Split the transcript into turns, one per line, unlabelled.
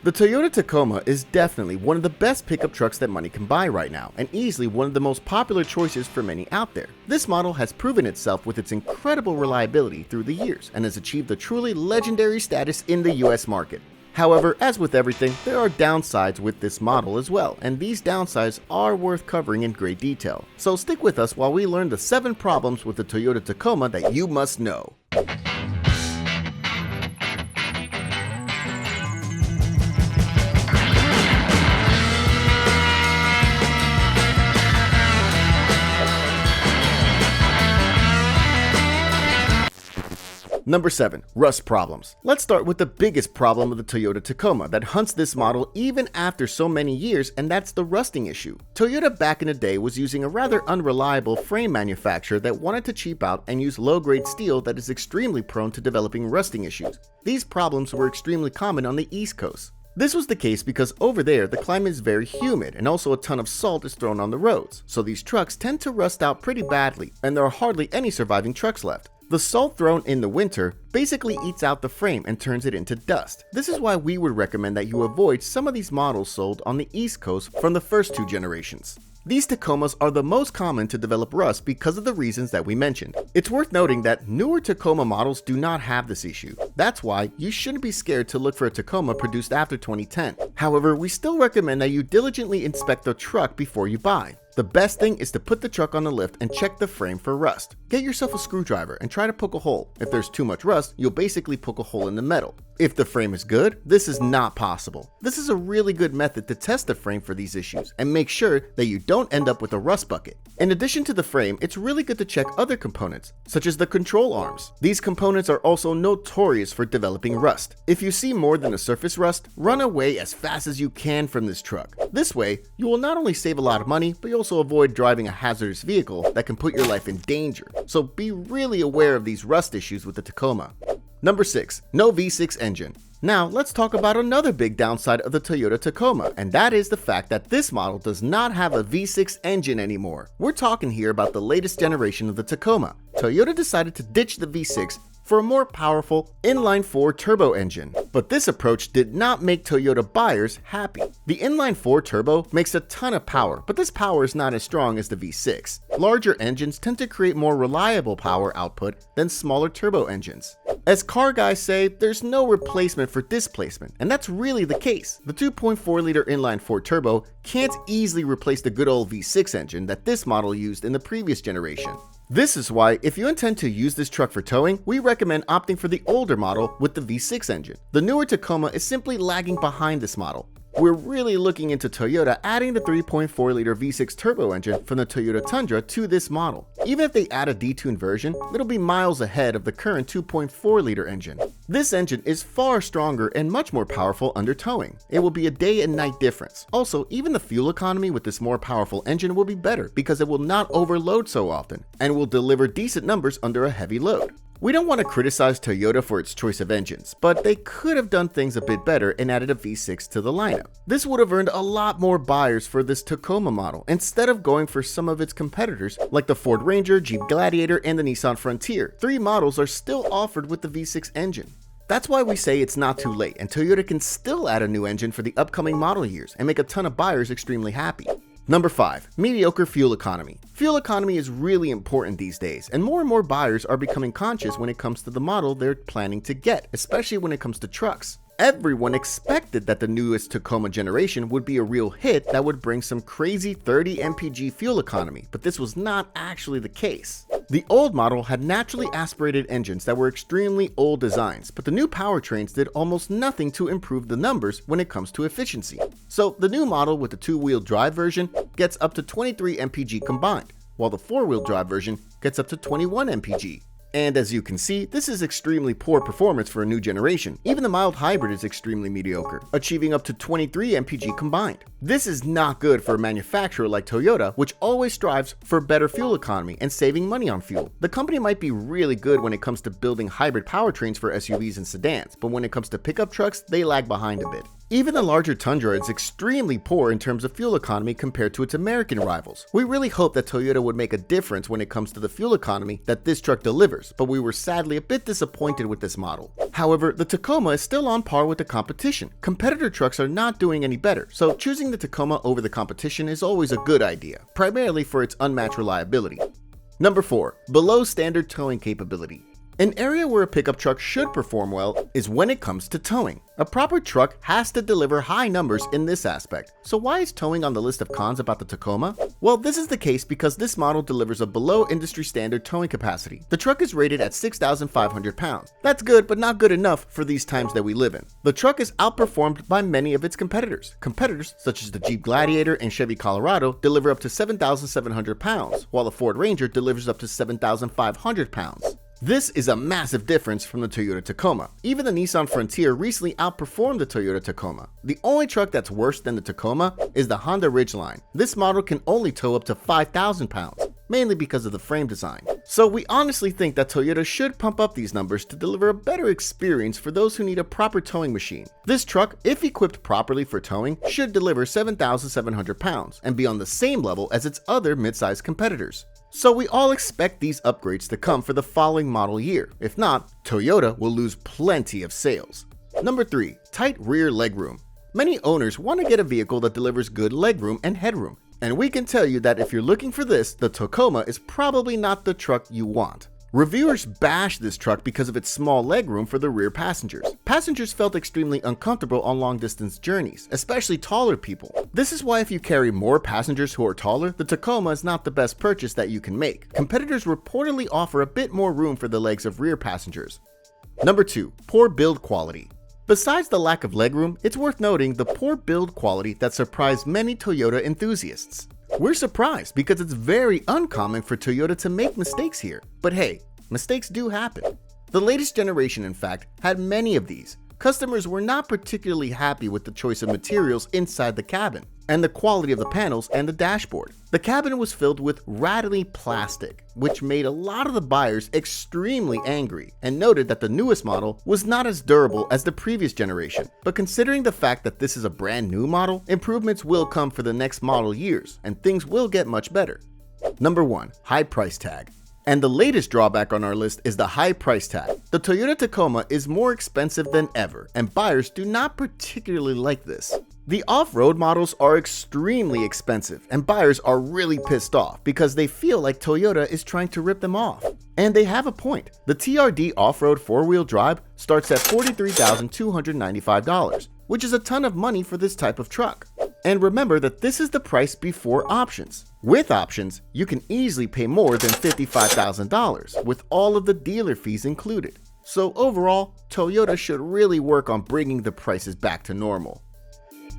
The Toyota Tacoma is definitely one of the best pickup trucks that money can buy right now, and easily one of the most popular choices for many out there. This model has proven itself with its incredible reliability through the years, and has achieved a truly legendary status in the US market. However, as with everything, there are downsides with this model as well, and these downsides are worth covering in great detail. So stick with us while we learn the 7 problems with the Toyota Tacoma that you must know. Number 7. Rust problems. Let's start with the biggest problem of the Toyota Tacoma that hunts this model even after so many years, and that's the rusting issue. Toyota back in the day was using a rather unreliable frame manufacturer that wanted to cheap out and use low-grade steel that is extremely prone to developing rusting issues. These problems were extremely common on the East Coast. This was the case because over there the climate is very humid and also a ton of salt is thrown on the roads, so these trucks tend to rust out pretty badly, and there are hardly any surviving trucks left. The salt thrown in the winter basically eats out the frame and turns it into dust. This is why we would recommend that you avoid some of these models sold on the East Coast from the first 2 generations. These Tacomas are the most common to develop rust because of the reasons that we mentioned. It's worth noting that newer Tacoma models do not have this issue. That's why you shouldn't be scared to look for a Tacoma produced after 2010. However, we still recommend that you diligently inspect the truck before you buy. The best thing is to put the truck on the lift and check the frame for rust. Get yourself a screwdriver and try to poke a hole. If there's too much rust, you'll basically poke a hole in the metal. If the frame is good, this is not possible. This is a really good method to test the frame for these issues and make sure that you don't end up with a rust bucket. In addition to the frame, it's really good to check other components, such as the control arms. These components are also notorious for developing rust. If you see more than a surface rust, run away as fast as you can from this truck. This way, you will not only save a lot of money, but you'll also avoid driving a hazardous vehicle that can put your life in danger. So be really aware of these rust issues with the Tacoma. Number 6. No V6 engine. Now let's talk about another big downside of the Toyota Tacoma, and that is the fact that this model does not have a V6 engine anymore. We're talking here about the latest generation of the Tacoma. Toyota decided to ditch the V6 for a more powerful inline-4 turbo engine. But this approach did not make Toyota buyers happy. The inline-4 turbo makes a ton of power, but this power is not as strong as the V6. Larger engines tend to create more reliable power output than smaller turbo engines. As car guys say, there's no replacement for displacement, and that's really the case. The 2.4-liter inline-4 turbo can't easily replace the good old V6 engine that this model used in the previous generation. This is why, if you intend to use this truck for towing, we recommend opting for the older model with the V6 engine. The newer Tacoma is simply lagging behind this model. We're really looking into Toyota adding the 3.4-liter V6 turbo engine from the Toyota Tundra to this model. Even if they add a detuned version, it'll be miles ahead of the current 2.4-liter engine. This engine is far stronger and much more powerful under towing. It will be a day and night difference. Also, even the fuel economy with this more powerful engine will be better because it will not overload so often and will deliver decent numbers under a heavy load. We don't want to criticize Toyota for its choice of engines, but they could have done things a bit better and added a V6 to the lineup. This would have earned a lot more buyers for this Tacoma model instead of going for some of its competitors like the Ford Ranger, Jeep Gladiator, and the Nissan Frontier. 3 models are still offered with the V6 engine. That's why we say it's not too late and Toyota can still add a new engine for the upcoming model years and make a ton of buyers extremely happy. Number 5. Mediocre fuel economy. Fuel economy is really important these days, and more buyers are becoming conscious when it comes to the model they're planning to get, especially when it comes to trucks. Everyone expected that the newest Tacoma generation would be a real hit that would bring some crazy 30 mpg fuel economy, but this was not actually the case. The old model had naturally aspirated engines that were extremely old designs, but the new powertrains did almost nothing to improve the numbers when it comes to efficiency. So the new model with the 2-wheel drive version gets up to 23 mpg combined, while the 4-wheel drive version gets up to 21 mpg. And as you can see, this is extremely poor performance for a new generation. Even the mild hybrid is extremely mediocre, achieving up to 23 mpg combined. This is not good for a manufacturer like Toyota, which always strives for better fuel economy and saving money on fuel. The company might be really good when it comes to building hybrid powertrains for SUVs and sedans, but when it comes to pickup trucks, they lag behind a bit. Even the larger Tundra is extremely poor in terms of fuel economy compared to its American rivals. We really hope that Toyota would make a difference when it comes to the fuel economy that this truck delivers, but we were sadly a bit disappointed with this model. However, the Tacoma is still on par with the competition. Competitor trucks are not doing any better, so choosing the Tacoma over the competition is always a good idea, primarily for its unmatched reliability. Number 4. Below standard towing capability. An area where a pickup truck should perform well is when it comes to towing. A proper truck has to deliver high numbers in this aspect. So why is towing on the list of cons about the Tacoma? Well, this is the case because this model delivers a below industry standard towing capacity. The truck is rated at 6,500 pounds. That's good, but not good enough for these times that we live in. The truck is outperformed by many of its competitors. Competitors such as the Jeep Gladiator and Chevy Colorado deliver up to 7,700 pounds, while the Ford Ranger delivers up to 7,500 pounds. This is a massive difference from the Toyota Tacoma. Even the Nissan Frontier recently outperformed the Toyota Tacoma. The only truck that's worse than the Tacoma is the Honda Ridgeline. This model can only tow up to 5,000 pounds, mainly because of the frame design. So we honestly think that Toyota should pump up these numbers to deliver a better experience for those who need a proper towing machine. This truck, if equipped properly for towing, should deliver 7,700 pounds and be on the same level as its other mid-sized competitors. So we all expect these upgrades to come for the following model year. If not, Toyota will lose plenty of sales. Number 3. Tight rear legroom. Many owners want to get a vehicle that delivers good legroom and headroom. And we can tell you that if you're looking for this, the Tacoma is probably not the truck you want. Reviewers bash this truck because of its small legroom for the rear passengers. Passengers felt extremely uncomfortable on long-distance journeys, especially taller people. This is why if you carry more passengers who are taller, the Tacoma is not the best purchase that you can make. Competitors reportedly offer a bit more room for the legs of rear passengers. Number 2. Poor build quality. Besides the lack of legroom, it's worth noting the poor build quality that surprised many Toyota enthusiasts. We're surprised because it's very uncommon for Toyota to make mistakes here. But hey, mistakes do happen. The latest generation, in fact, had many of these. Customers were not particularly happy with the choice of materials inside the cabin and the quality of the panels and the dashboard. The cabin was filled with rattly plastic, which made a lot of the buyers extremely angry and noted that the newest model was not as durable as the previous generation. But considering the fact that this is a brand new model, improvements will come for the next model years and things will get much better. Number 1. High price tag. And the latest drawback on our list is the high price tag. The Toyota Tacoma is more expensive than ever, and buyers do not particularly like this. The off-road models are extremely expensive, and buyers are really pissed off because they feel like Toyota is trying to rip them off. And they have a point. The TRD off-road four-wheel drive starts at $43,295, which is a ton of money for this type of truck. And remember that this is the price before options. With options, you can easily pay more than $55,000 with all of the dealer fees included. So overall, Toyota should really work on bringing the prices back to normal.